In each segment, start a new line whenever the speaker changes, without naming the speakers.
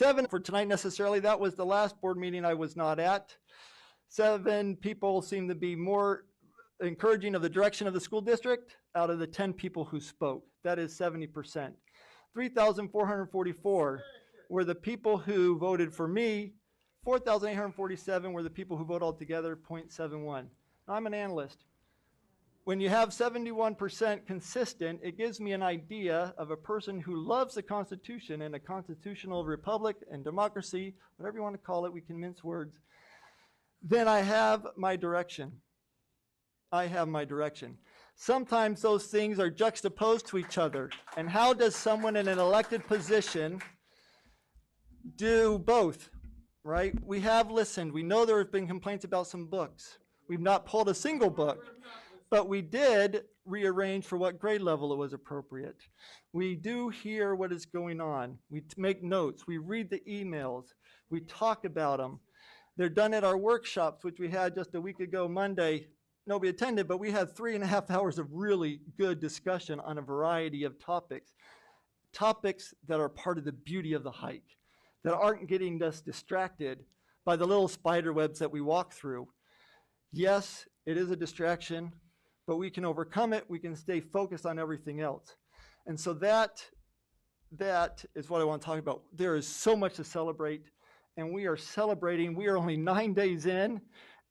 7 for tonight necessarily. That was the last board meeting I was not at. 7 people seem to be more encouraging of the direction of the school district out of the 10 people who spoke. That is 70%. 3,444 were the people who voted for me. 4,847 were the people who voted altogether, 0.71. I'm an analyst. When you have 71% consistent, it gives me an idea of a person who loves the Constitution and a constitutional republic and democracy, whatever you want to call it, we can mince words. Then I have my direction. I have my direction. Sometimes those things are juxtaposed to each other. And how does someone in an elected position do both, right? We have listened. We know there have been complaints about some books. We've not pulled a single book, but we did rearrange for what grade level it was appropriate. We do hear what is going on. We make notes. We read the emails. We talk about them. They're done at our workshops, which we had just a week ago Monday. Nobody attended, but we had 3.5 hours of really good discussion on a variety of topics. Topics that are part of the beauty of the hike, that aren't getting us distracted by the little spider webs that we walk through. Yes, it is a distraction, but we can overcome it. We can stay focused on everything else. And so that is what I want to talk about. There is so much to celebrate, and we are celebrating. We are only 9 days in,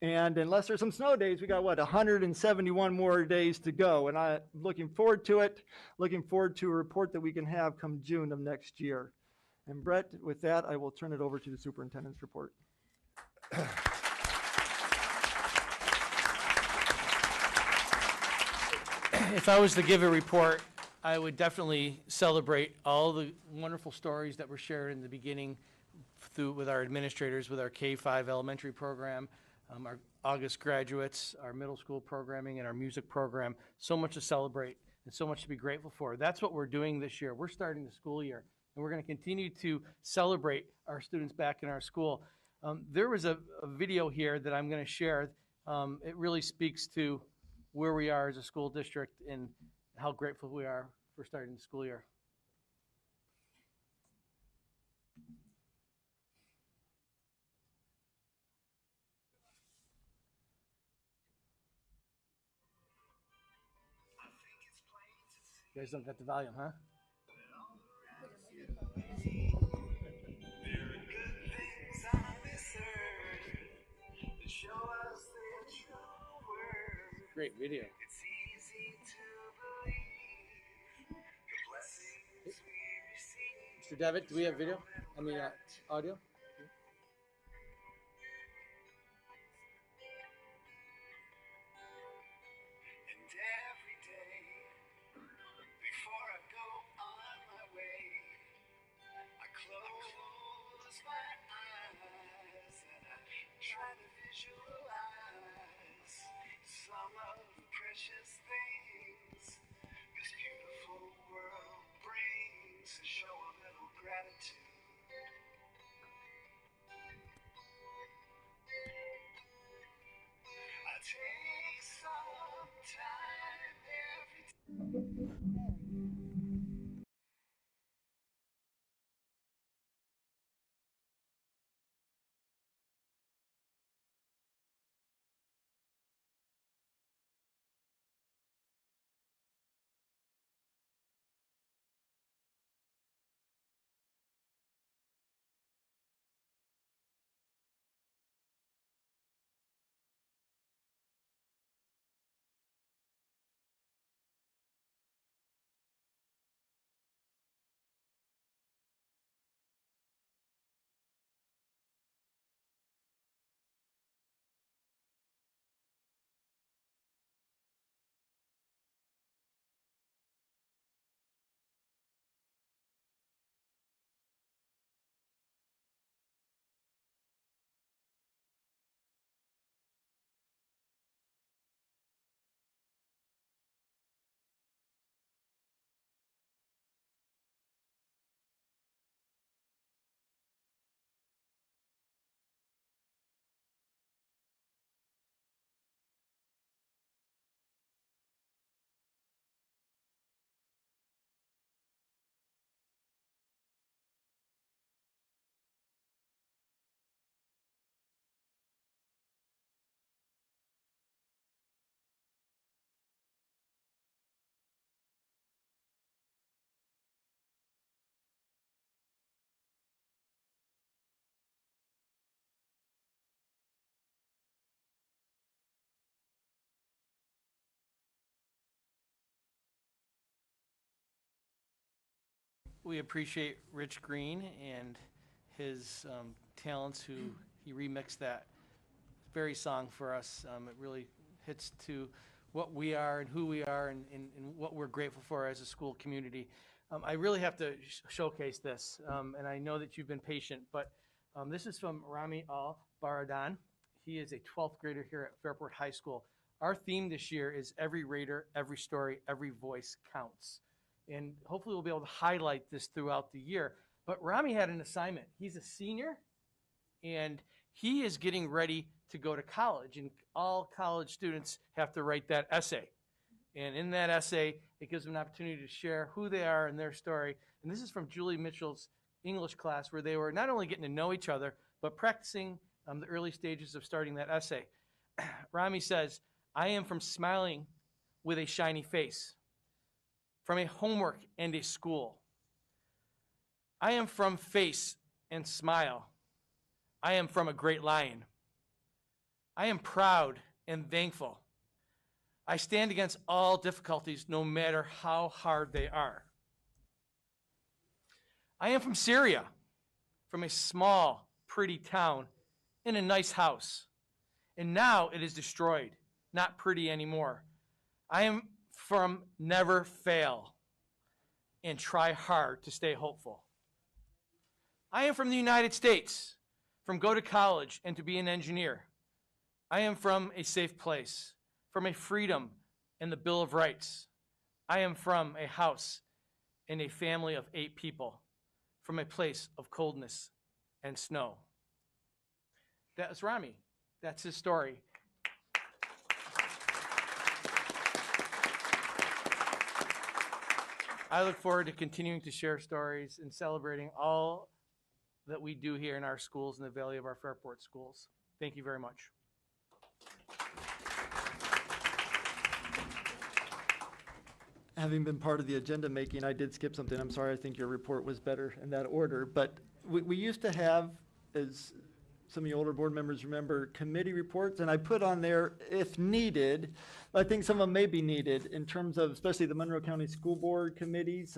and unless there's some snow days, we got, 171 more days to go. And I'm looking forward to it, looking forward to a report that we can have come June of next year. And Brett, with that, I will turn it over to the superintendent's report.
If I was to give a report, I would definitely celebrate all the wonderful stories that were shared in the beginning with our administrators, with our K-5 elementary program, our August graduates, our middle school programming, and our music program. So much to celebrate and so much to be grateful for. That's what we're doing this year. We're starting the school year, and we're going to continue to celebrate our students back in our school. There was a video here that I'm going to share. It really speaks to where we are as a school district and how grateful we are for starting the school year. You guys don't got the volume, huh? Great video. Mr. Devitt, do we have video? Audio?
Take some time every time.
we appreciate Rich Green and his talents, who he remixed that very song for us. It really hits to what we are and who we are and what we're grateful for as a school community. I really have to showcase this, and I know that you've been patient, but this is from Rami Al-Baradan. He is a 12th grader here at Fairport High School. Our theme this year is every raider, every story, every voice counts. And hopefully we'll be able to highlight this throughout the year. But Rami had an assignment. He's a senior, and he is getting ready to go to college. And all college students have to write that essay. And in that essay, it gives them an opportunity to share who they are and their story. And this is from Julie Mitchell's English class, where they were not only getting to know each other, but practicing the early stages of starting that essay. Rami says, I am from smiling with a shiny face, from a homework and a school. I am from face and smile. I am from a great lion. I am proud and thankful. I stand against all difficulties, no matter how hard they are. I am from Syria, from a small, pretty town in a nice house. And now it is destroyed, not pretty anymore. I am from never fail and try hard to stay hopeful. I am from the United States, from go to college and to be an engineer. I am from a safe place, from a freedom and the Bill of Rights. I am from a house and a family of 8 people, from a place of coldness and snow. That's Rami. That's his story. I look forward to continuing to share stories and celebrating all that we do here in our schools in the Valley of our Fairport schools. Thank you very much.
Having been part of the agenda making, I did skip something. I'm sorry, I think your report was better in that order. But we used to have, as some of you older board members remember, committee reports, and I put on there if needed. I think some of them may be needed in terms of especially the Monroe County School Board committees,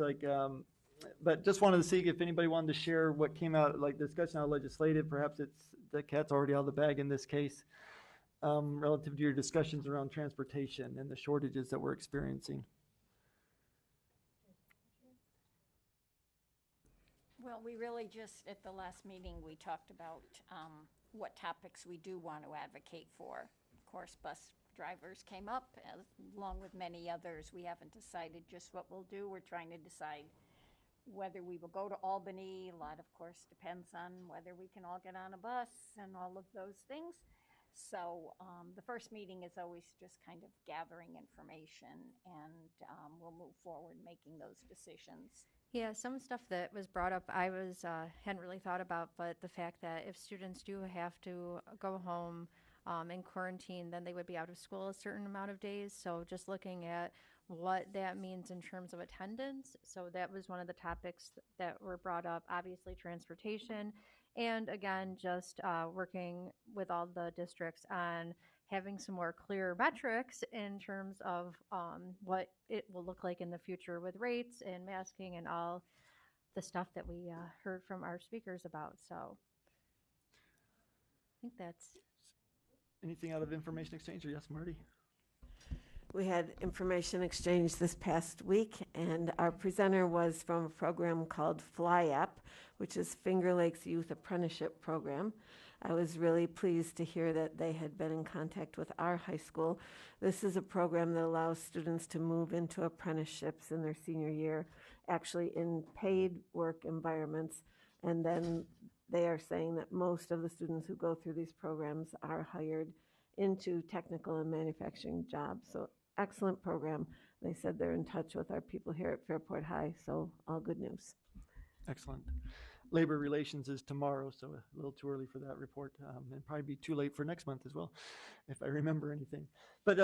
but just wanted to see if anybody wanted to share what came out, like discussion out legislative. Perhaps it's the cat's already out of the bag in this case, relative to your discussions around transportation and the shortages that we're experiencing.
Well, we really just, at the last meeting, we talked about what topics we do want to advocate for. Of course, bus drivers came up, along with many others. We haven't decided just what we'll do. We're trying to decide whether we will go to Albany. A lot, of course, depends on whether we can all get on a bus and all of those things. So the first meeting is always just kind of gathering information, and we'll move forward making those decisions.
Yeah, some stuff that was brought up I hadn't really thought about, but the fact that if students do have to go home in quarantine, then they would be out of school a certain amount of days. So just looking at what that means in terms of attendance. So that was one of the topics that were brought up, obviously transportation. And again, just working with all the districts on having some more clear metrics in terms of what it will look like in the future with rates and masking and all the stuff that we heard from our speakers about. So I think that's.
Anything out of information exchange? Or yes, Marty?
We had information exchange this past week, and our presenter was from a program called Fly App, which is Finger Lakes Youth Apprenticeship Program. I was really pleased to hear that they had been in contact with our high school. This is a program that allows students to move into apprenticeships in their senior year, actually in paid work environments. And then they are saying that most of the students who go through these programs are hired into technical and manufacturing jobs. So excellent program. They said they're in touch with our people here at Fairport High, so all good news.
Excellent. Labor Relations is tomorrow, so a little too early for that report, and probably be too late for next month as well, if I remember anything. But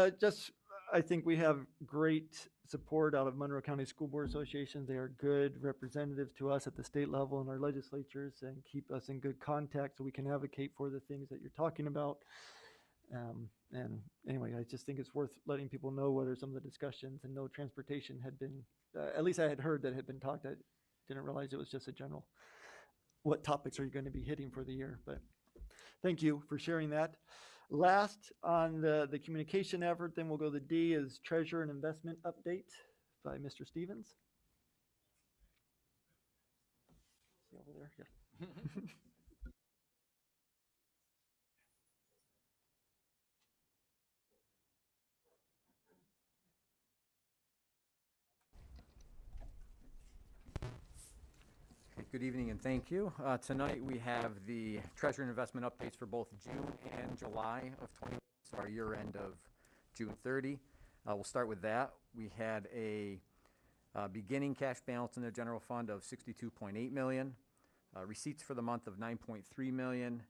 I think we have great support out of Monroe County School Board Association. They are good representatives to us at the state level and our legislatures, and keep us in good contact so we can advocate for the things that you're talking about. And anyway, I just think it's worth letting people know what are some of the discussions, and no transportation had been, at least I had heard that had been talked didn't realize it was just a general, what topics are you going to be hitting for the year? But thank you for sharing that. Last on the communication effort, then we'll go to D is treasure and investment update by Mr. Stevens. See over there? Yeah.
Good evening and thank you. Tonight we have the treasury and investment updates for both June and July of 20, so our year end of June 30. We'll start with that. We had a beginning cash balance in the general fund of $62.8 million, receipts for the month of $9.3 million,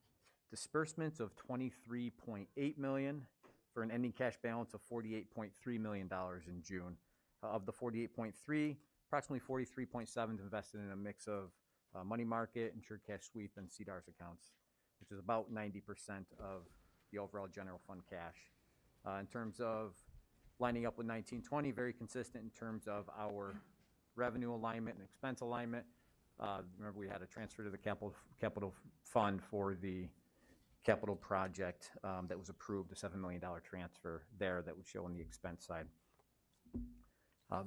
disbursements of $23.8 million for an ending cash balance of $48.3 million in June. Of the 48.3, approximately 43.7 is invested in a mix of money market, insured cash sweep, and CDARS accounts, which is about 90% of the overall general fund cash. In terms of lining up with 1920, very consistent in terms of our revenue alignment and expense alignment. Remember, we had a transfer to the capital fund for the capital project that was approved, a $7 million transfer there that would show on the expense side.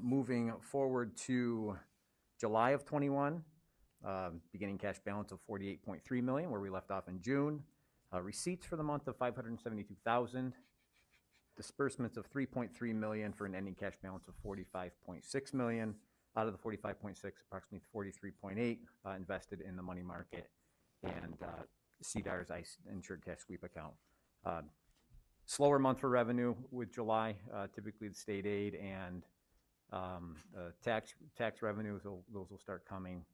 Moving forward to July of 21, beginning cash balance of $48.3 million, where we left off in June. Receipts for the month of $572,000. Disbursements of $3.3 million for an ending cash balance of $45.6 million. Out of the $45.6, approximately $43.8 invested in the money market and CDARS ICE insured cash sweep account. Slower month for revenue with July, typically the state aid and tax revenues, those will start coming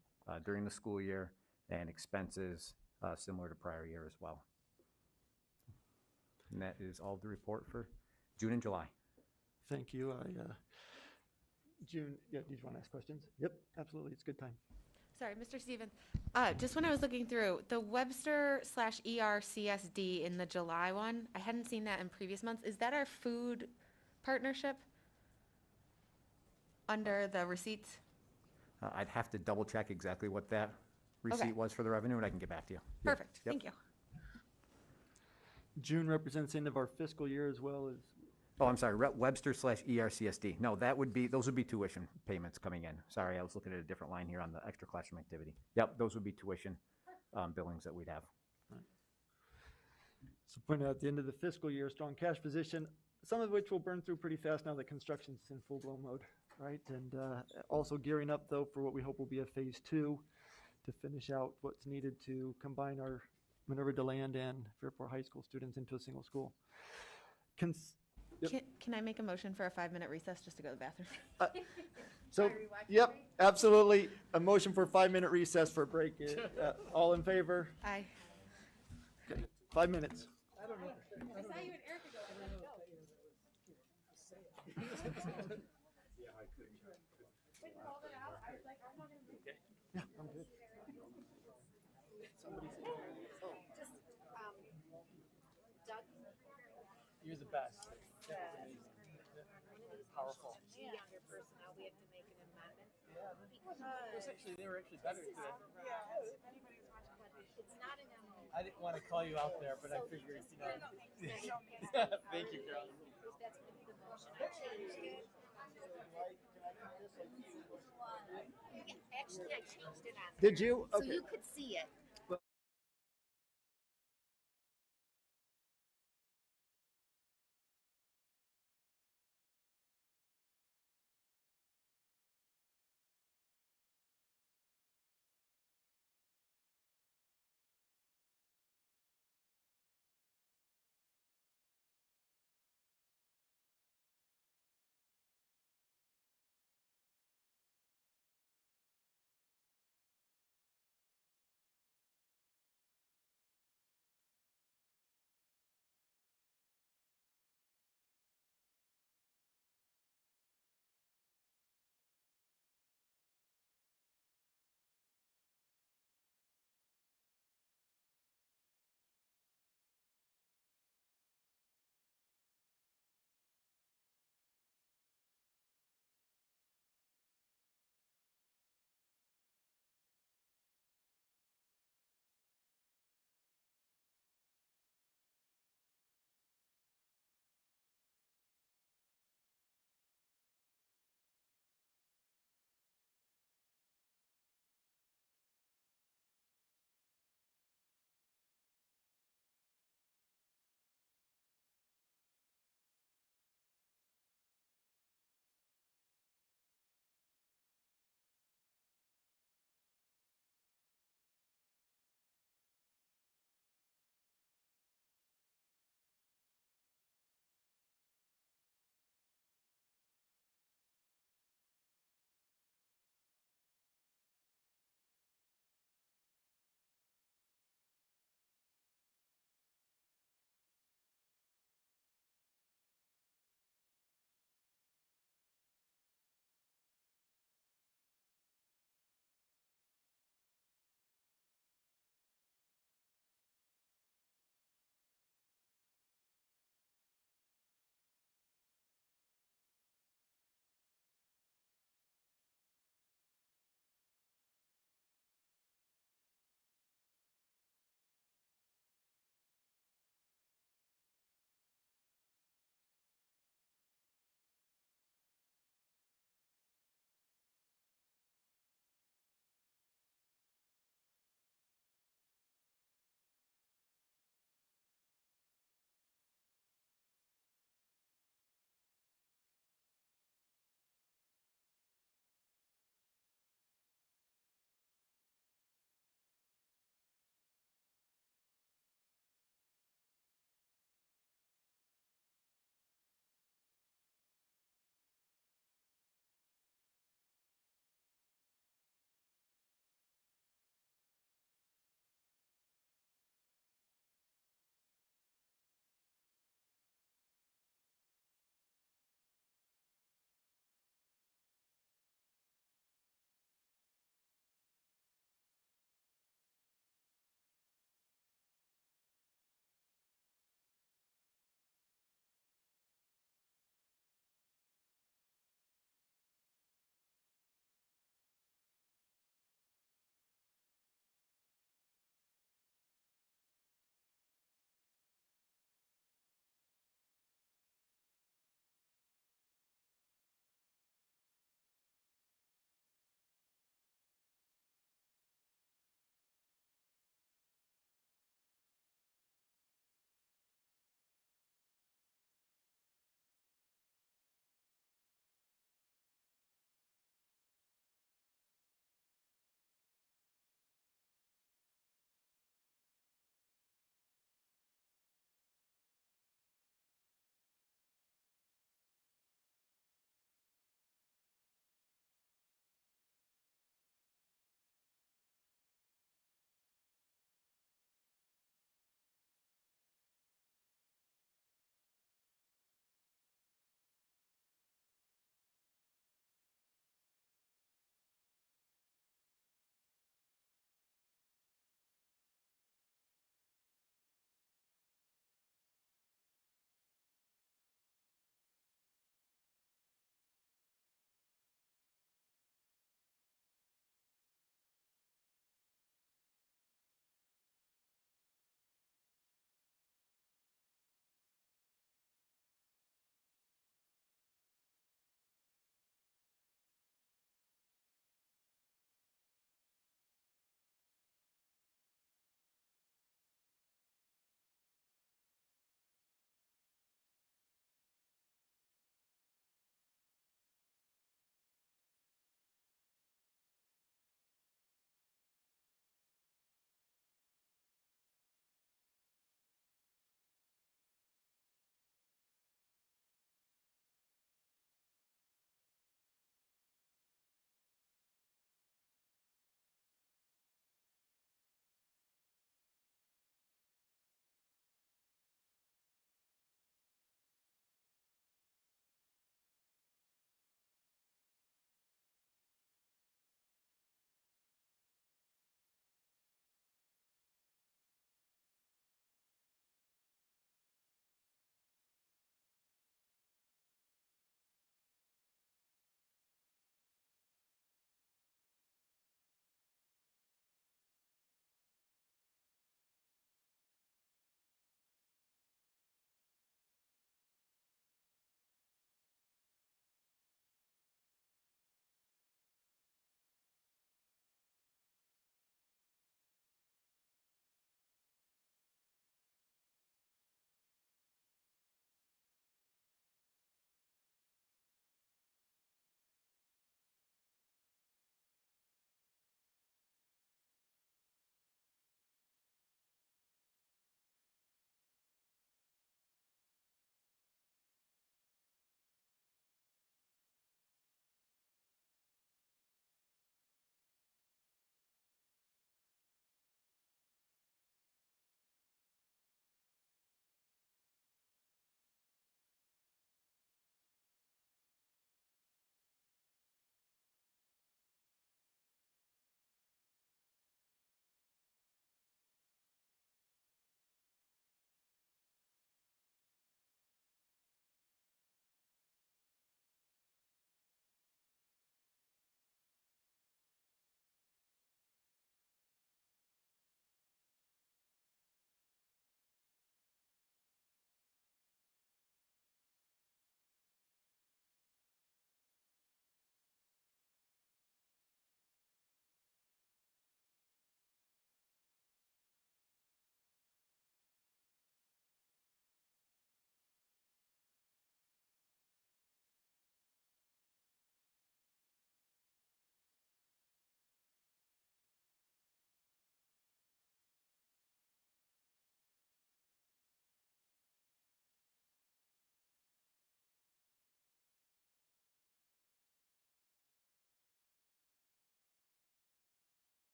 during the school year, and expenses similar to prior year as well. And that is all the report for June and July.
Thank you. June, yeah, did you want to ask questions? Yep, absolutely. It's a good time.
Sorry, Mr. Stevens. Just when I was looking through the Webster/ERCSD in the July one, I hadn't seen that in previous months. Is that our food partnership under the receipts?
I'd have to double check exactly what that receipt was for the revenue, and I can get back to you. Yeah.
Perfect.
Yep.
Thank you.
June represents the end of our fiscal year as well as.
Oh, I'm sorry, Webster/ERCSD. No, those would be tuition payments coming in. Sorry, I was looking at a different line here on the extra classroom activity. Yep, those would be tuition billings that we'd have.
Right. So pointing out at the end of the fiscal year, strong cash position, some of which will burn through pretty fast now that construction's in full-blown mode, right? And also gearing up, though, for what we hope will be a phase 2 to finish out what's needed to combine our Minerva DeLand and Fairport High School students into a single school. Yep.
Can I make a motion for a 5-minute recess just to go to the bathroom?
So, yep, absolutely. A motion for a 5-minute recess for a break. All in favor?
Aye.
Okay, 5 minutes.
I saw you and Erica go.
Yeah, I'm good. You're the best. Powerful.
Under personnel, we have to make an amendment.
They were actually better today.
It's not an amendment.
I didn't want to call you out there, but I figured, you know. Thank you, Carol.
That's gonna be the motion. I changed it. Actually, I changed it on there.
Did you?
So
Okay.
you could see it.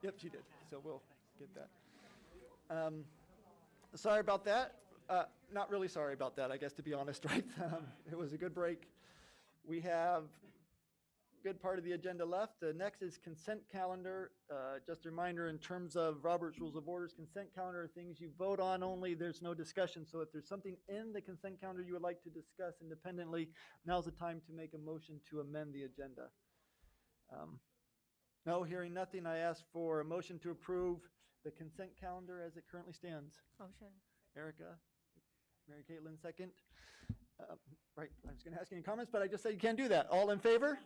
Yep, she did, so we'll get that. Sorry about that. Not really sorry about that, I guess, to be honest, right? It was a good break. We have a good part of the agenda left. The next is consent calendar. Just a reminder, in terms of Robert's Rules of Orders, consent calendar are things you vote on only, there's no discussion. So if there's something in the consent calendar you would like to discuss independently, now's the time to make a motion to amend the agenda. No, hearing nothing, I ask for a motion to approve the consent calendar as it currently stands.
Motion.
Erica, Mary Caitlin, second. Right, I was going to ask any comments, but I just said you can't do that. All in favor?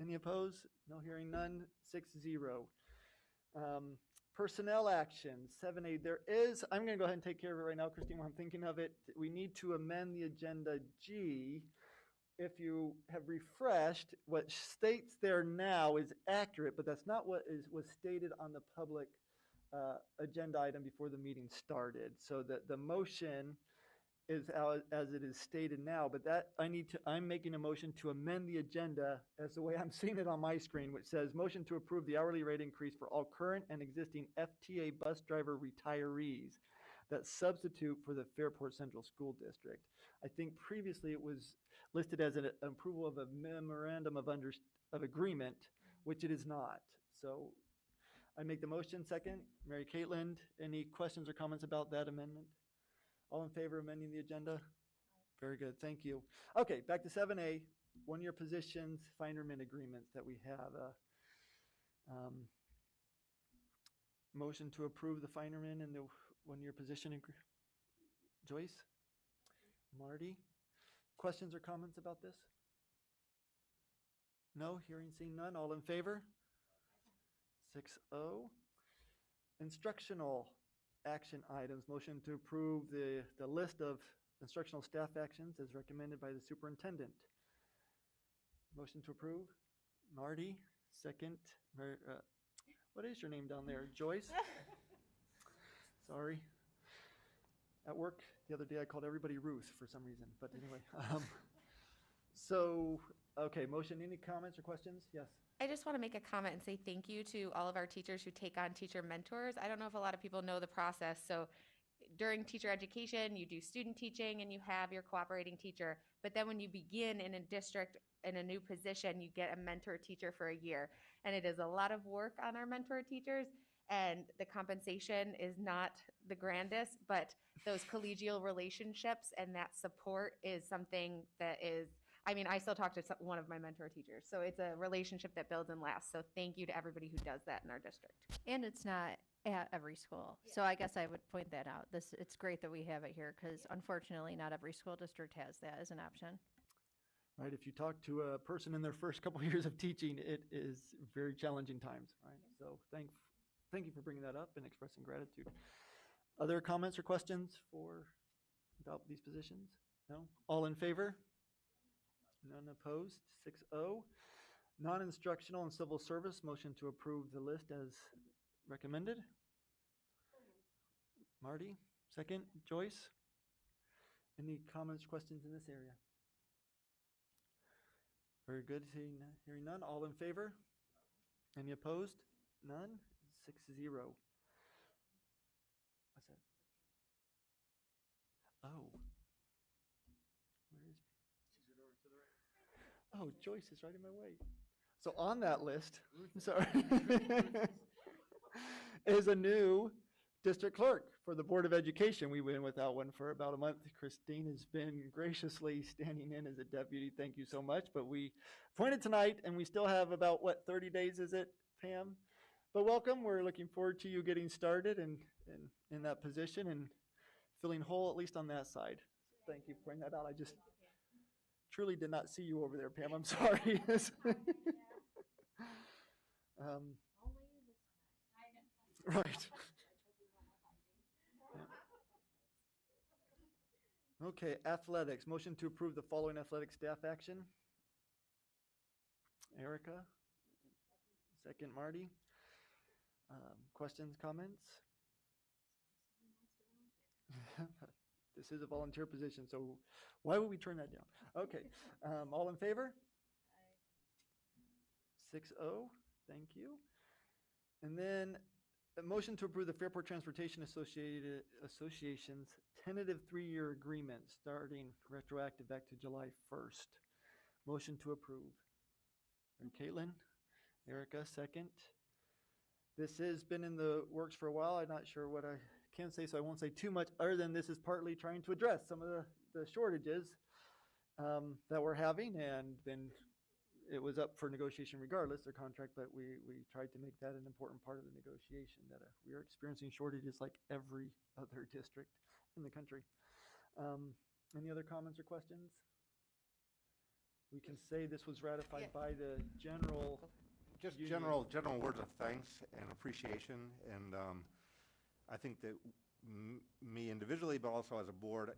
Any opposed? No, hearing none, 6-0. Personnel actions, 7A. There is, I'm going to go ahead and take care of it right now, Christine, while I'm thinking of it. We need to amend the agenda G. If you have refreshed, what states there now is accurate, but that's not what was stated on the public agenda item before the meeting started. So the motion is as it is stated now, but that I'm making a motion to amend the agenda as the way I'm seeing it on my screen, which says motion to approve the hourly rate increase for all current and existing FTA bus driver retirees that substitute for the Fairport Central School District. I think previously it was listed as an approval of a memorandum of agreement, which it is not. So I make the motion. Second, Mary Caitlin, any questions or comments about that amendment? All in favor of amending the agenda? Very good, thank you. Okay, back to 7A, one-year positions, finerman agreements that we have. Motion to approve the finerman and the one-year position. Joyce? Marty? Questions or comments about this? No, hearing, seeing none, all in favor? 6-0. Instructional action items, motion to approve the list of instructional staff actions as recommended by the superintendent. Motion to approve, Marty, second. What is your name down there, Joyce? Sorry. At work the other day I called everybody Ruth for some reason, but anyway. Okay, motion, any comments or questions? Yes.
I just want to make a comment and say thank you to all of our teachers who take on teacher mentors. I don't know if a lot of people know the process. So during teacher education, you do student teaching and you have your cooperating teacher. But then when you begin in a district in a new position, you get a mentor teacher for a year. And it is a lot of work on our mentor teachers. And the compensation is not the grandest, but those collegial relationships and that support is something that is, I mean, I still talk to one of my mentor teachers. So it's a relationship that builds and lasts. So thank you to everybody who does that in our district.
And it's not at every school. So I guess I would point that out. It's great that we have it here because unfortunately not every school district has that as an option.
Right, if you talk to a person in their first couple of years of teaching, it is very challenging times, right? So thank you for bringing that up and expressing gratitude. Other comments or questions about these positions? No? All in favor? None opposed, 6-0. Non-instructional and civil service, motion to approve the list as recommended. Marty, second. Joyce? Any comments, questions in this area? Very good, hearing none. All in favor? Any opposed? None, 6-0. What's that? Oh. Where is Oh, Joyce is right in my way. So on that list, sorry, is a new district clerk for the Board of Education. We went without one for about a month. Christine has been graciously standing in as a deputy. Thank you so much. But we appointed tonight, and we still have about, 30 days is it, Pam? But welcome. We're looking forward to you getting started and in that position and feeling whole, at least on that side. Thank you for pointing that out. I just truly did not see you over there, Pam. I'm sorry. Right. Okay, athletics. Motion to approve the following athletic staff action. Erica. Second, Marty. Questions, comments? This is a volunteer position, so why would we turn that down? Okay, all in favor? 6-0, thank you. And then a motion to approve the Fairport Transportation Association's tentative 3-year agreement starting retroactive back to July 1st. Motion to approve. And Caitlin, Erica, second. This has been in the works for a while. I'm not sure what I can say, so I won't say too much other than this is partly trying to address some of the shortages that we're having, and then it was up for negotiation regardless, their contract, but we tried to make that an important part of the negotiation, that we are experiencing shortages like every other district in the country. Any other comments or questions? We can say this was ratified by the general.
Just
union.
general words of thanks and appreciation, and I think that me individually, but also as a board,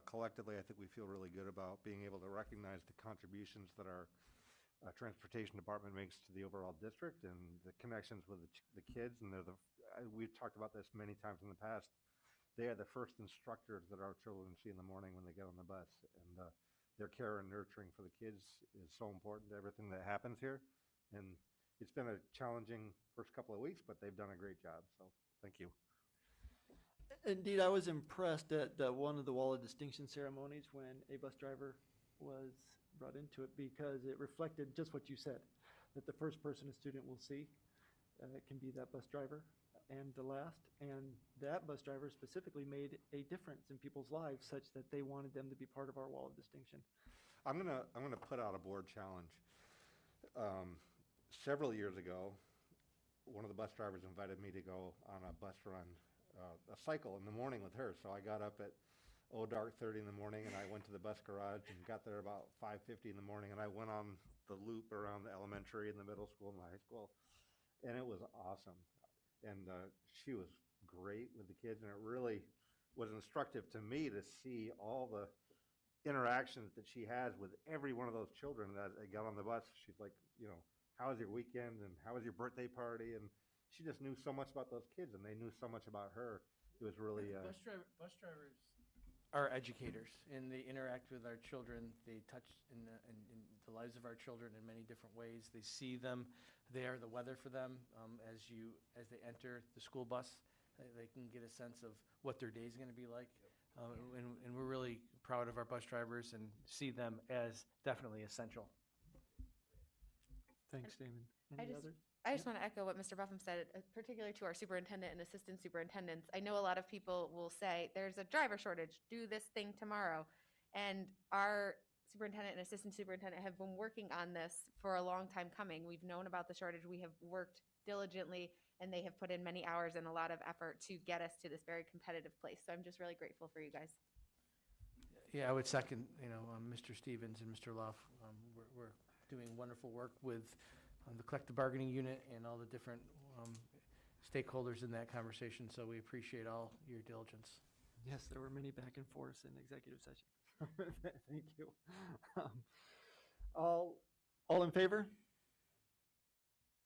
collectively, I think we feel really good about being able to recognize the contributions that our transportation department makes to the overall district and the connections with the kids. And we've talked about this many times in the past. They are the first instructors that our children see in the morning when they get on the bus, and their care and nurturing for the kids is so important to everything that happens here. And it's been a challenging first couple of weeks, but they've done a great job. So thank you.
Indeed, I was impressed at one of the Wall of Distinction ceremonies when a bus driver was brought into it, because it reflected just what you said, that the first person a student will see can be that bus driver, and the last. And that bus driver specifically made a difference in people's lives such that they wanted them to be part of our Wall of Distinction.
I'm gonna put out a board challenge. Several years ago, one of the bus drivers invited me to go on a bus run, a cycle in the morning with her. So I got up at dark 30 in the morning, and I went to the bus garage and got there about 5:50 in the morning, and I went on the loop around the elementary and the middle school and the high school, and it was awesome. And she was great with the kids, and it really was instructive to me to see all the interactions that she has with every one of those children that they got on the bus. She's like, how was your weekend, and how was your birthday party? And she just knew so much about those kids, and they knew so much about her. It was really
Bus drivers are educators, and they interact with our children. They touch in the lives of our children in many different ways. They see them. They are the weather for them. As they enter the school bus, they can get a sense of what their day is going to be like. And we're really proud of our bus drivers and see them as definitely essential.
Thanks, Damon.
I
Any
just-
others?
I just want to echo what Mr. Buffum said, particularly to our superintendent and assistant superintendents. I know a lot of people will say, there's a driver shortage, do this thing tomorrow. And our superintendent and assistant superintendent have been working on this for a long time coming. We've known about the shortage. We have worked diligently, and they have put in many hours and a lot of effort to get us to this very competitive place. So I'm just really grateful for you guys.
Yeah, I would second, Mr. Stevens and Mr. Luff. We're doing wonderful work with the collective bargaining unit and all the different stakeholders in that conversation. So we appreciate all your diligence.
Yes, there were many back and forths in executive session. Thank you. All in favor?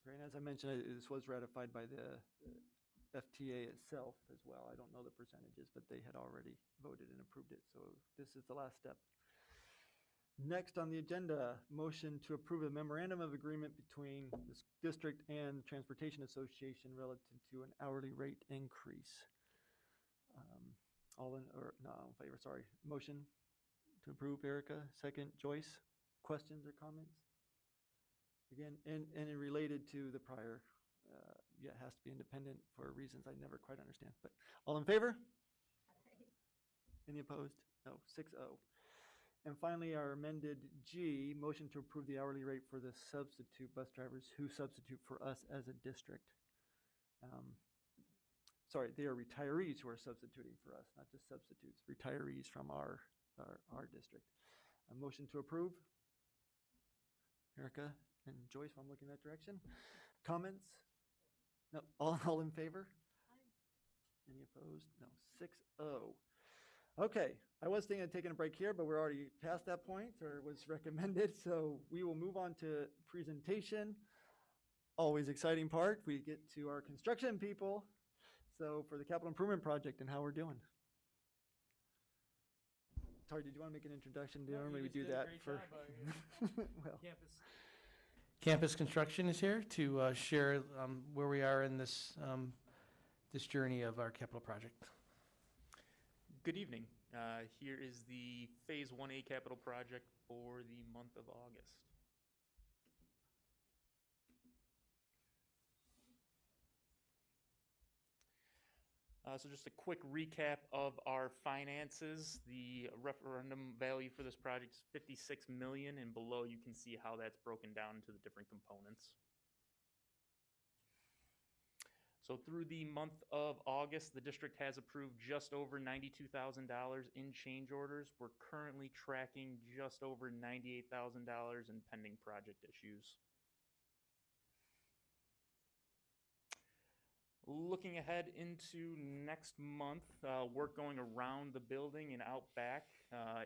Great. As I mentioned, this was ratified by the FTA itself as well. I don't know the percentages, but they had already voted and approved it. So this is the last step. Next on the agenda, motion to approve a memorandum of agreement between this district and the Transportation Association relative to an hourly rate increase. All in favor, sorry. Motion to approve, Erica. Second, Joyce. Questions or comments? Again, and related to the prior, it has to be independent for reasons I never quite understand. But all in favor? Any opposed? No, 6-0. And finally, our amended G, motion to approve the hourly rate for the substitute bus drivers who substitute for us as a district. Sorry, they are retirees who are substituting for us, not just substitutes, retirees from our district. A motion to approve. Erica and Joyce, I'm looking that direction. Comments? No, all in favor? Aye. Any opposed? No, 6-0. Okay, I was thinking of taking a break here, but we're already past that point, or was recommended, so we will move on to presentation. Always exciting part. We get to our construction people. So for the capital improvement project and how we're doing. Sorry, did you want to make an introduction? Normally we do that for well,
Campus Construction is here to share where we are in this, this journey of our capital project.
Good evening. Here is the Phase 1A capital project for the month of August. So just a quick recap of our finances. The referendum value for this project is $56 million, and below you can see how that's broken down into the different components. So through the month of August, the district has approved just over $92,000 in change orders. We're currently tracking just over $98,000 in pending project issues. Looking ahead into next month, work going around the building and out back.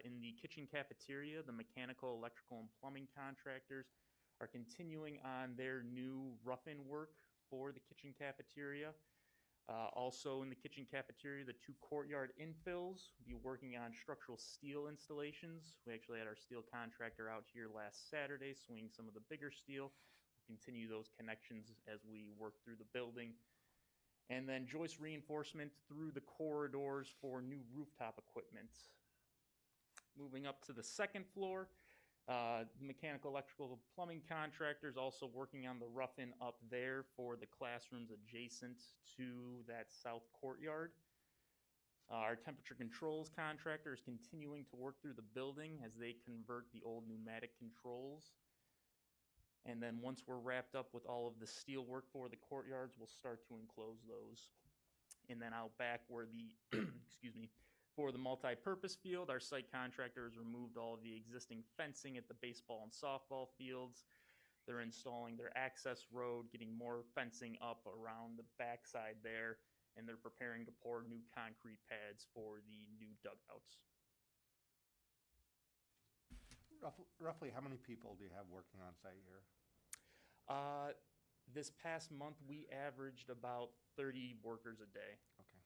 In the kitchen cafeteria, the mechanical, electrical, and plumbing contractors are continuing on their new rough-in work for the kitchen cafeteria. Also in the kitchen cafeteria, the 2 courtyard infills will be working on structural steel installations. We actually had our steel contractor out here last Saturday swinging some of the bigger steel. We'll continue those connections as we work through the building. And then joist reinforcement through the corridors for new rooftop equipment. Moving up to the second floor, the mechanical, electrical, plumbing contractors also working on the rough-in up there for the classrooms adjacent to that south courtyard. Our temperature controls contractor is continuing to work through the building as they convert the old pneumatic controls. And then once we're wrapped up with all of the steel work for the courtyards, we'll start to enclose those. And then out back where the, excuse me, for the multi-purpose field, our site contractor has removed all of the existing fencing at the baseball and softball fields. They're installing their access road, getting more fencing up around the backside there, and they're preparing to pour new concrete pads for the new dugouts.
Roughly how many people do you have working on site here?
This past month, we averaged about 30 workers a day.
Okay.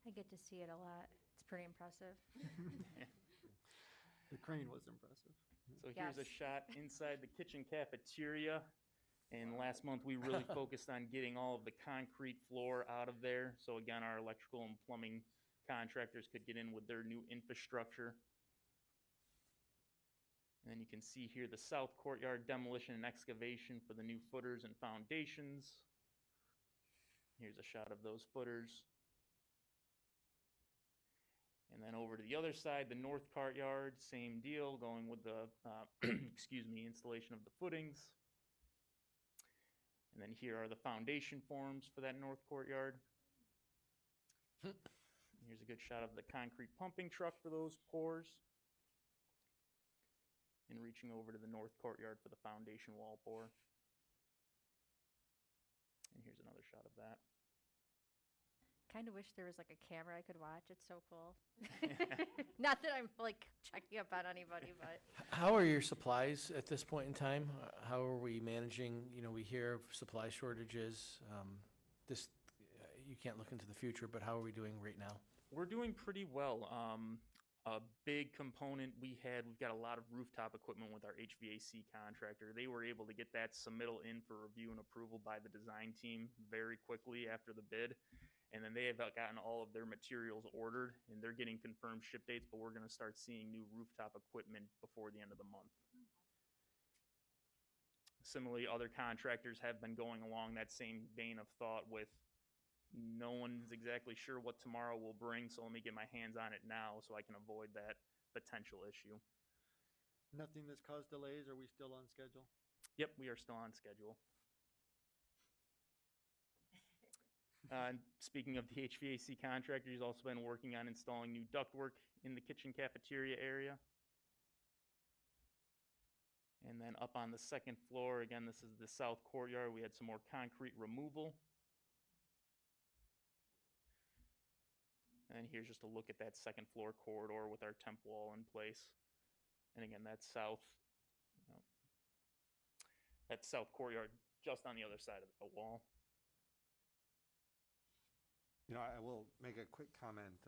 I get to see it a lot. It's pretty impressive.
The crane was impressive.
So here's a
Yes.
shot inside the kitchen cafeteria. And last month, we really focused on getting all of the concrete floor out of there. So again, our electrical and plumbing contractors could get in with their new infrastructure. And then you can see here the south courtyard demolition and excavation for the new footers and foundations. Here's a shot of those footers. And then over to the other side, the north courtyard, same deal, going with the, excuse me, installation of the footings. And then here are the foundation forms for that north courtyard. Here's a good shot of the concrete pumping truck for those pours. And reaching over to the north courtyard for the foundation wall pour. And here's another shot of that.
Kind of wish there was like a camera I could watch. It's so cool. Not that I'm like checking up on anybody, but
How are your supplies at this point in time? How are we managing, you know, we hear of supply shortages. You can't look into the future, but how are we doing right now?
We're doing pretty well. A big component we've got a lot of rooftop equipment with our HVAC contractor. They were able to get that submittal in for review and approval by the design team very quickly after the bid. And then they have gotten all of their materials ordered, and they're getting confirmed ship dates, but we're going to start seeing new rooftop equipment before the end of the month. Similarly, other contractors have been going along that same vein of thought with no one's exactly sure what tomorrow will bring, so let me get my hands on it now so I can avoid that potential issue.
Nothing that's caused delays? Are we still on schedule?
Yep, we are still on schedule. And speaking of the HVAC contractor, he's also been working on installing new ductwork in the kitchen cafeteria area. And then up on the second floor, again, this is the south courtyard. We had some more concrete removal. And here's just a look at that second floor corridor with our temp wall in place. And again, that's south courtyard just on the other side of the wall.
You know, I will make a quick comment.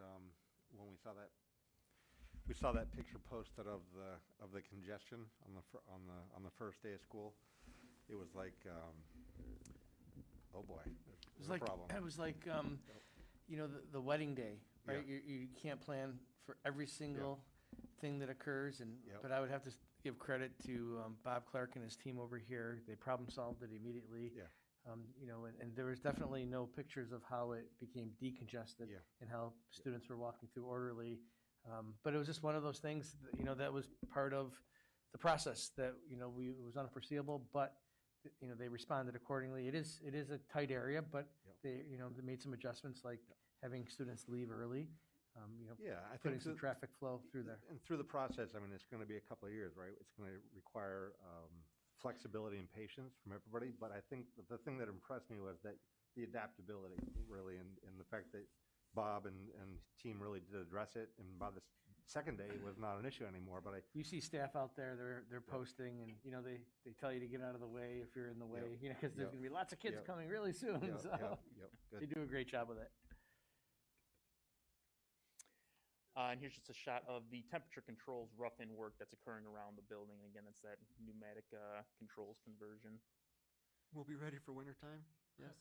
When we saw that we saw that picture posted of the congestion on the first day of school. It was like, oh boy,
It was
there's a
like,
problem.
it was like, the wedding day, right?
Yeah.
You can't plan for every single thing that occurs,
Yep.
but I would have to give credit to Bob Clark and his team over here. They problem solved it immediately.
Yeah.
And there was definitely no pictures of how it became decongested
Yeah.
and how students were walking through orderly. But it was just one of those things, that was part of the process that, it was unforeseeable, but, they responded accordingly. It is a tight area, but they made some adjustments, like having students leave early,
Yeah, I
putting
think
some traffic flow through there.
and through the process, I mean, it's going to be a couple of years, right? It's going to require flexibility and patience from everybody. But I think that the thing that impressed me was that the adaptability, really, and the fact that Bob and team really did address it. And by the second day, it was not an issue anymore. But
You see staff out there, they're posting, and, they tell you to get out of the way if you're in the way, because there's
Yep.
going to be lots of kids
Yep.
coming really soon.
Yep,
So
yep,
they
good.
do a great job with it.
And here's just a shot of the temperature controls rough-in work that's occurring around the building. And again, that's that pneumatic controls conversion.
We'll be ready for wintertime? Yes.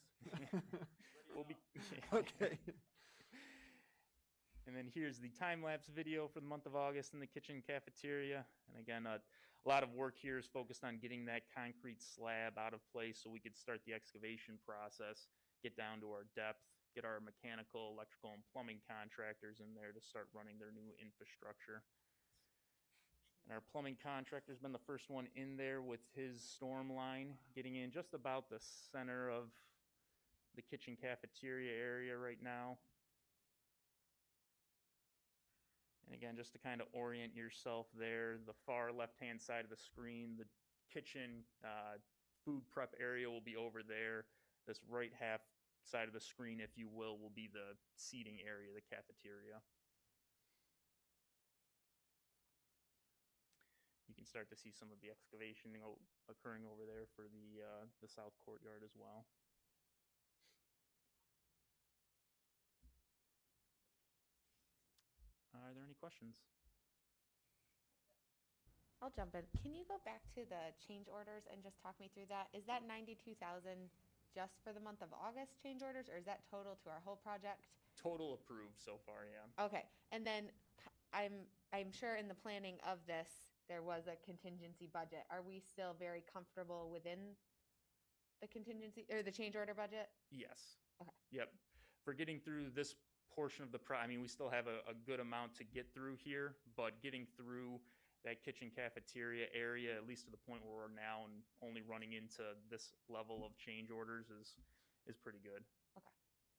We'll be
Okay.
And then here's the time-lapse video for the month of August in the kitchen cafeteria. And again, a lot of work here is focused on getting that concrete slab out of place so we could start the excavation process, get down to our depth, get our mechanical, electrical, and plumbing contractors in there to start running their new infrastructure. And our plumbing contractor's been the first one in there with his storm line, getting in just about the center of the kitchen cafeteria area right now. And again, just to kind of orient yourself there, the far left-hand side of the screen, the kitchen food prep area will be over there. This right half side of the screen, if you will be the seating area, the cafeteria. You can start to see some of the excavation occurring over there for the south courtyard as well. Are there any questions?
I'll jump in. Can you go back to the change orders and just talk me through that? Is that 92,000 just for the month of August change orders, or is that total to our whole project?
Total approved so far, yeah.
Okay, and then I'm sure in the planning of this, there was a contingency budget. Are we still very comfortable within the contingency, or the change order budget?
Yes.
Okay.
Yep. For getting through this portion of the we still have a good amount to get through here, but getting through that kitchen cafeteria area, at least to the point where we're now and only running into this level of change orders is pretty good.
Okay,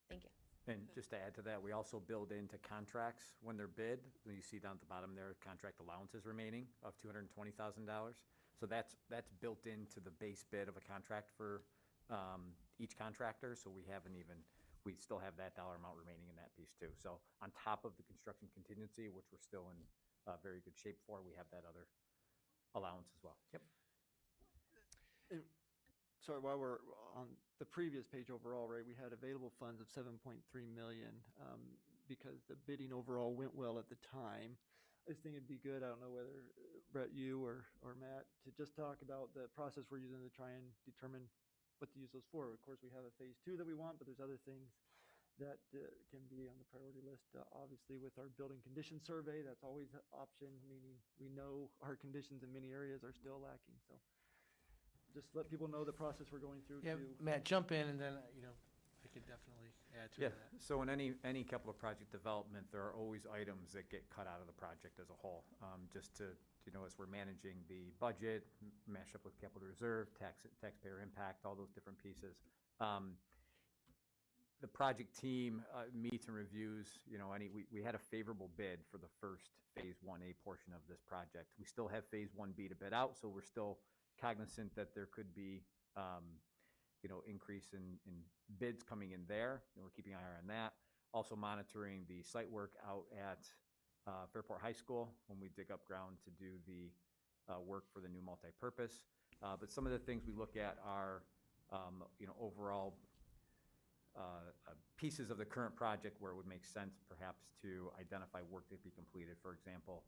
thank you.
And just to add to that, we also build into contracts when they're bid. You see down at the bottom there, contract allowances remaining of $220,000. So that's built into the base bid of a contract for each contractor. So we still have that dollar amount remaining in that piece too. So on top of the construction contingency, which we're still in very good shape for, we have that other allowance as well. Yep.
Sorry, while we're on the previous page overall, right, we had available funds of 7.3 million because the bidding overall went well at the time. I just think it'd be good, I don't know whether Brett, you or Matt, to just talk about the process we're using to try and determine what to use those for. Of course, we have a phase 2 that we want, but there's other things that can be on the priority list. Obviously, with our building condition survey, that's always an option, meaning we know our conditions in many areas are still lacking. So just let people know the process we're going through.
Yeah,
to
Matt, jump in, and then, I could definitely add to
Yeah,
that.
so in any capital project development, there are always items that get cut out of the project as a whole. Just to, as we're managing the budget, mash up with capital reserve, taxpayer impact, all those different pieces. The project team meets and reviews, we had a favorable bid for the first phase 1A portion of this project. We still have phase 1B to bid out, so we're still cognizant that there could be, increase in bids coming in there. And we're keeping an eye on that. Also monitoring the site work out at Fairport High School when we dig up ground to do the work for the new multipurpose. But some of the things we look at are, overall pieces of the current project where it would make sense perhaps to identify work to be completed. For example,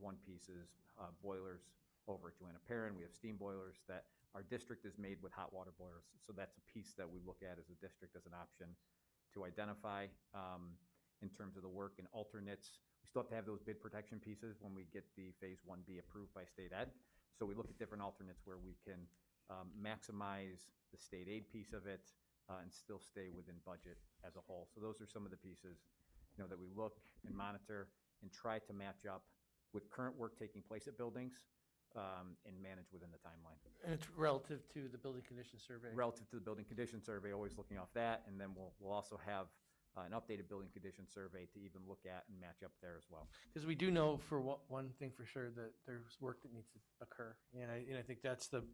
one piece is boilers over at Joanna Perrin. We have steam boilers that our district is made with hot water boilers. So that's a piece that we look at as a district as an option to identify in terms of the work and alternates. We still have to have those bid protection pieces when we get the Phase 1B approved by state ed. So we look at different alternates where we can maximize the state aid piece of it and still stay within budget as a whole. So those are some of the pieces, that we look and monitor and try to match up with current work taking place at buildings and manage within the timeline.
And it's relative to the building condition survey.
Relative to the building condition survey, always looking off that, and then we'll also have an updated building condition survey to even look at and match up there as well.
Because we do know for one thing for sure that there's work that needs to occur. And I think that's the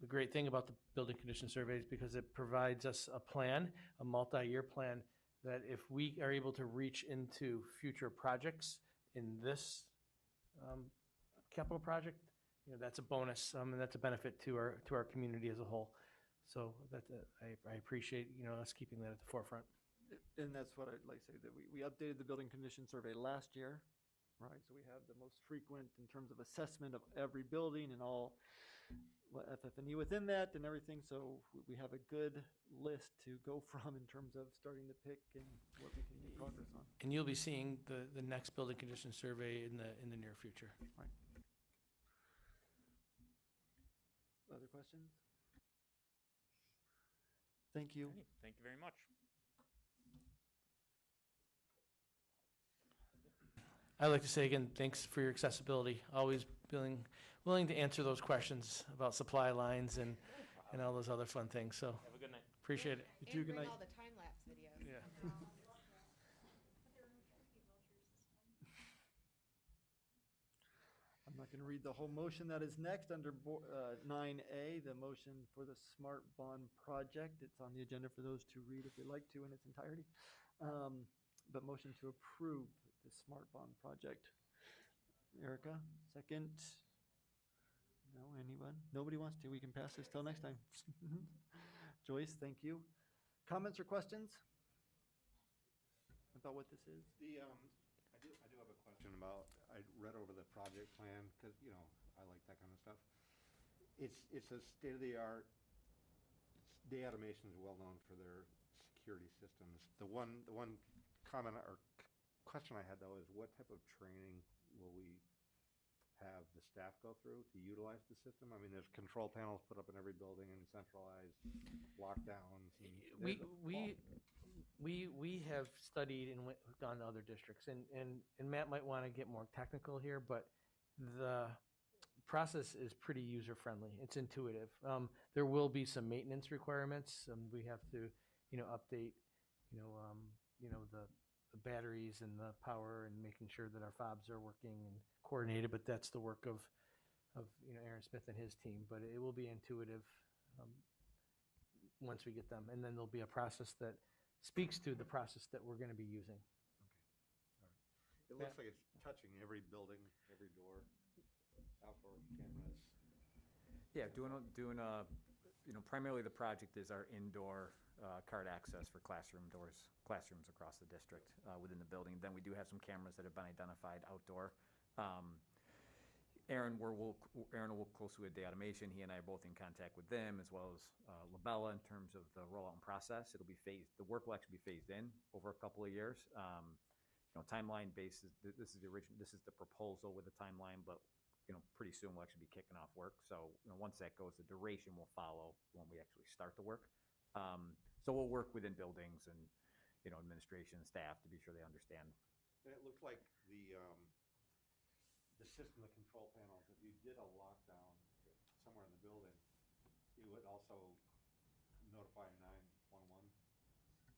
great thing about the building condition surveys, because it provides us a plan, a multi-year plan, that if we are able to reach into future projects in this capital project, that's a bonus, and that's a benefit to our community as a whole. So that I appreciate us keeping that at the forefront.
And that's what I'd like to say, that we updated the building condition survey last year, right? So we have the most frequent in terms of assessment of every building and all FF&E within that and everything. So we have a good list to go from in terms of starting to pick and what we can make progress on.
And you'll be seeing the next building condition survey in the near future.
Right. Other questions? Thank you.
Alrighty, thank you very much.
I'd like to say again, thanks for your accessibility, always willing to answer those questions about supply lines and all those other fun things. So
Have a good night.
appreciate it.
You too, good
bring
night.
all the time-lapse videos.
Yeah.
I'm not going to read the whole motion that is next under 9A, the motion for the Smart Bond Project. It's on the agenda for those to read if they'd like to in its entirety. But motion to approve the Smart Bond Project. Erica, second. No, anyone? Nobody wants to. We can pass this till next time. Joyce, thank you. Comments or questions about what this is?
I do have a question about, I read over the project plan, because, I like that kind of stuff. It's a state-of-the-art, Day Automation is well known for their security systems. The one comment or question I had, though, is what type of training will we have the staff go through to utilize the system? I mean, there's control panels put up in every building and centralized lockdowns.
We have studied and gone to other districts, and Matt might want to get more technical here, but the process is pretty user-friendly. It's intuitive. There will be some maintenance requirements. We have to, update, the batteries and the power and making sure that our fobs are working and coordinated, but that's the work of Aaron Smith and his team. But it will be intuitive once we get them, and then there'll be a process that speaks to the process that we're going to be using.
It looks like it's touching every building, every door, outdoor cameras.
Yeah, doing primarily the project is our indoor card access for classrooms across the district within the building. Then we do have some cameras that have been identified outdoor. Aaron will work closely with Day Automation. He and I are both in contact with them, as well as Labella, in terms of the rollout and process. It'll be phased. The work will actually be phased in over a couple of years. Timeline basis. This is the proposal with the timeline, but pretty soon we'll actually be kicking off work. So once that goes, the duration will follow when we actually start the work. So we'll work within buildings and administration and staff to be sure they understand.
And it looks like the system, the control panels, if you did a lockdown somewhere in the building, you would also notify 911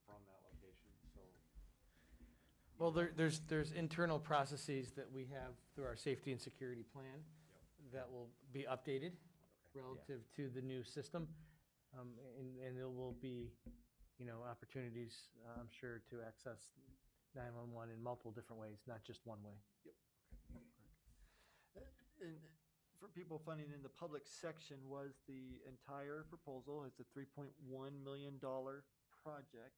from that location. So
Well, there's internal processes that we have through our safety and security plan that will be updated relative to the new system. And there will be, opportunities, I'm sure, to access 911 in multiple different ways, not just one way.
Yep.
And for people funding in the public section was the entire proposal. It's a $3.1 million project.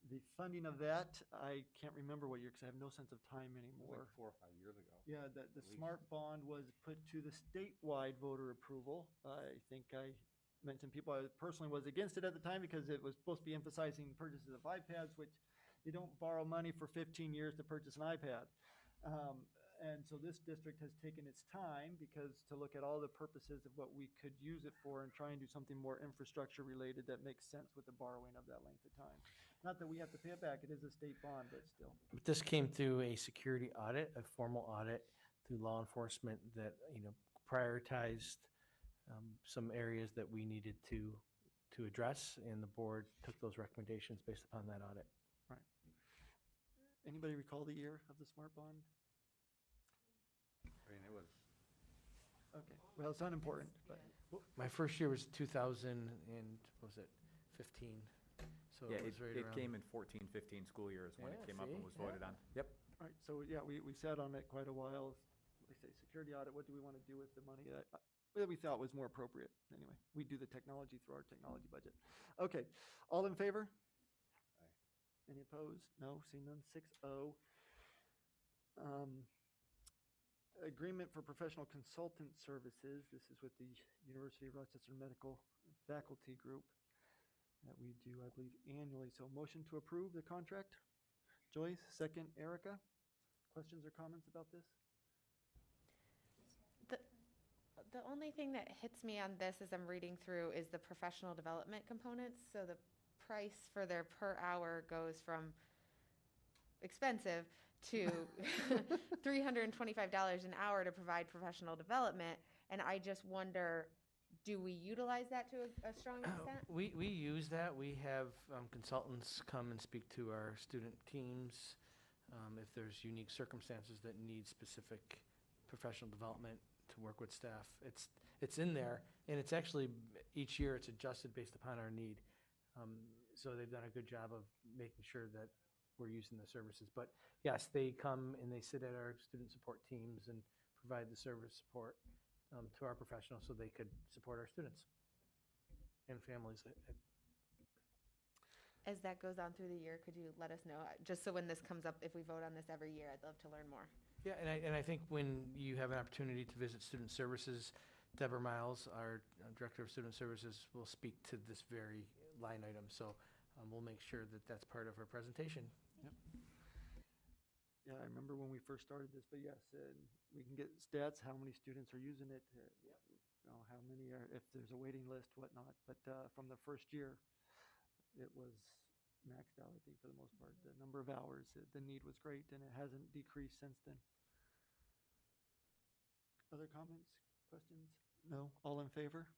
The funding of that, I can't remember what year, because I have no sense of time
It was
anymore.
like 4 or 5 years ago.
Yeah, the
least.
smart bond was put to the statewide voter approval. I think I mentioned people, I personally was against it at the time because it was supposed to be emphasizing purchases of iPads, which you don't borrow money for 15 years to purchase an iPad. And so this district has taken its time because to look at all the purposes of what we could use it for and try and do something more infrastructure related that makes sense with the borrowing of that length of time. Not that we have to pay it back, it is a state bond, but still.
But this came through a security audit, a formal audit through law enforcement that, prioritized some areas that we needed to address, and the board took those recommendations based upon that audit.
Right. Anybody recall the year of the smart bond?
I mean, it was,
Okay, well, it's unimportant, but.
My first year was 2000 and, what was it, 15? So
Yeah,
it was right
it
around.
came in 14-15 school years when it
Yeah,
came up and
see?
was voted
Yeah.
on. Yep.
All right, so yeah, we sat on it quite a while. Like I say, security audit, what do we want to do with the money that we thought was more appropriate? Anyway, we do the technology through our technology budget. Okay, all in favor?
Aye.
Any opposed? No, seeing none, 6-0. Agreement for professional consultant services. This is with the University of Rochester Medical Faculty Group that we do, I believe, annually. So motion to approve the contract. Joyce, second. Erica, questions or comments about this?
The only thing that hits me on this as I'm reading through is the professional development components. So the price for their per hour goes from expensive to $325 an hour to provide professional development. And I just wonder, do we utilize that to a strong extent?
We use that. We have consultants come and speak to our student teams if there's unique circumstances that need specific professional development to work with staff. It's in there, and it's actually, each year it's adjusted based upon our need. So they've done a good job of making sure that we're using the services. But yes, they come and they sit at our student support teams and provide the service support to our professionals so they could support our students and families.
As that goes on through the year, could you let us know? Just so when this comes up, if we vote on this every year, I'd love to learn more.
Yeah, and I think when you have an opportunity to visit student services, Deborah Miles, our Director of Student Services, will speak to this very line item. So we'll make sure that that's part of our presentation.
Yep. Yeah, I remember when we first started this, but yes, we can get stats, how many students are using it, how many are, if there's a waiting list, whatnot. But from the first year, it was maxed out, I think, for the most part. The number of hours, the need was great, and it hasn't decreased since then. Other comments, questions? No? All in favor?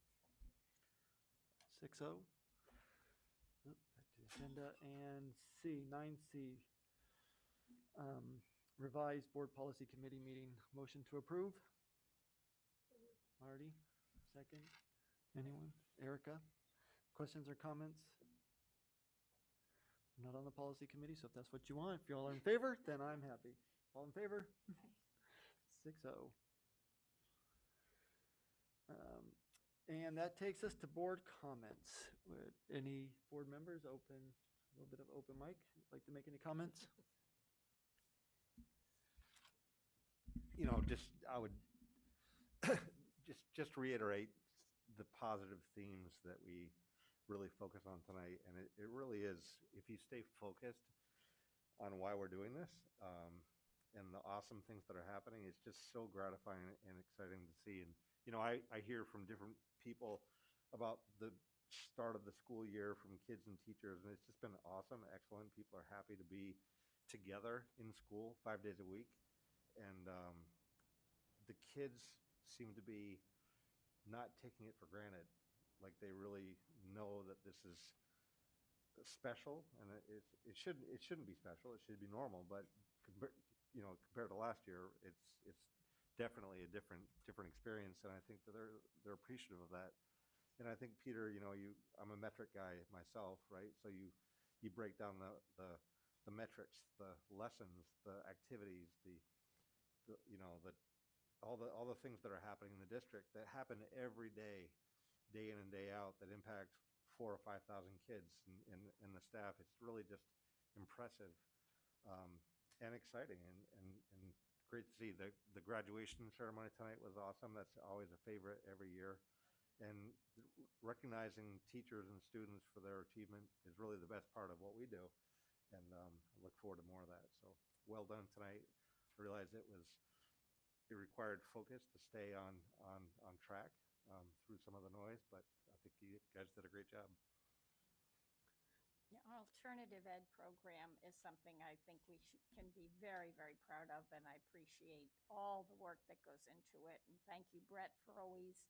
6-0. Oh, back to the agenda. And C, 9C. Revised Board Policy Committee meeting. Motion to approve? Marty, second. Anyone? Erica? Questions or comments? I'm not on the policy committee, so if that's what you want, if you all are in favor, then I'm happy. All in favor? 6-0. And that takes us to board comments. Would any board members open, a little bit of open mic, like to make any comments?
I would just reiterate the positive themes that we really focus on tonight. And it really is, if you stay focused on why we're doing this and the awesome things that are happening, it's just so gratifying and exciting to see. And, I hear from different people about the start of the school year from kids and teachers, and it's just been awesome, excellent. People are happy to be together in school 5 days a week. And the kids seem to be not taking it for granted. Like they really know that this is special, and it shouldn't be special. It should be normal. But compared to last year, it's definitely a different experience, and I think that they're appreciative of that. And I think, Peter, I'm a metric guy myself, right? So you break down the metrics, the lessons, the activities, all the things that are happening in the district that happen every day, day in and day out, that impact 4 or 5,000 kids in the staff. It's really just impressive and exciting and great to see. The graduation ceremony tonight was awesome. That's always a favorite every year. And recognizing teachers and students for their achievement is really the best part of what we do. And I look forward to more of that. So well done tonight. I realize it required focus to stay on track through some of the noise, but I think you guys did a great job.
Yeah, our alternative ed program is something I think we can be very, very proud of, and I appreciate all the work that goes into it. And thank you, Brett, for always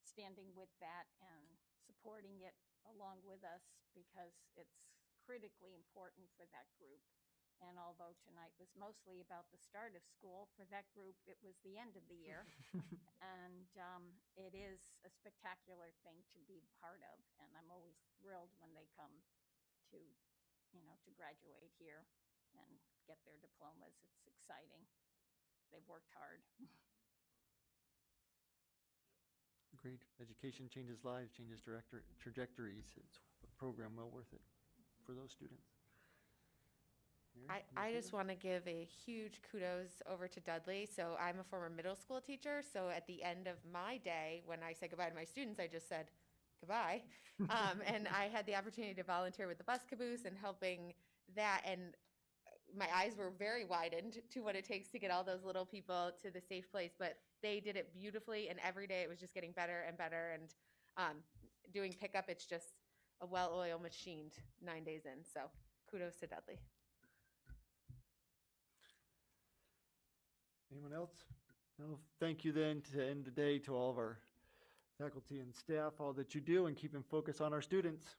standing with that and supporting it along with us, because it's critically important for that group. And although tonight was mostly about the start of school, for that group, it was the end of the year. And it is a spectacular thing to be part of. And I'm always thrilled when they come to, to graduate here and get their diplomas. It's exciting. They've worked hard.
Great. Education changes lives, changes trajectories. It's a program well worth it for those students.
I just want to give a huge kudos over to Dudley. So I'm a former middle school teacher. So at the end of my day, when I said goodbye to my students, I just said goodbye. And I had the opportunity to volunteer with the bus caboose and helping that. And my eyes were very widened to what it takes to get all those little people to the safe place. But they did it beautifully. And every day it was just getting better and better. And doing pickup, it's just a well-oiled machined 9 days in. So kudos to Dudley.
Anyone else? No. Thank you then to end the day to all of our faculty and staff, all that you do, and keeping focus on our students.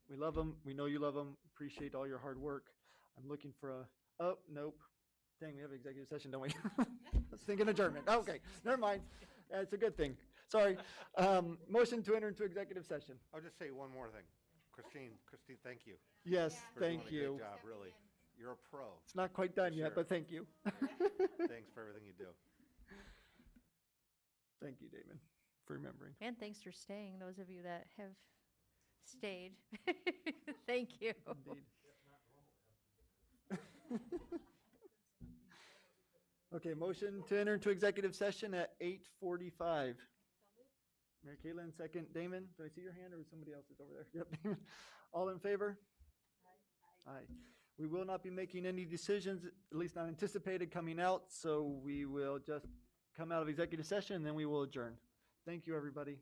We love them. We know you love them. Appreciate all your hard work. I'm looking for oh, nope. Dang, we have an executive session, don't we? I was thinking adjournment. Okay, never mind. It's a good thing. Sorry. Motion to enter into executive session.
I'll just say one more thing. Christine, thank you.
Yes,
For
thank
doing a
you.
great job, really. You're a pro.
It's not quite done
For
yet,
sure.
but thank you.
Thanks for everything you do.
Thank you, Damon, for remembering.
And thanks for staying, those of you that have stayed. Thank you.
Indeed. Okay, motion to enter into executive session at 8:45. Mary Caitlin, second. Damon, did I see your hand or was somebody else's over there? Yep, Damon. All in favor? Aye. We will not be making any decisions, at least not anticipated, coming out, so we will just come out of executive session and then we will adjourn. Thank you, everybody.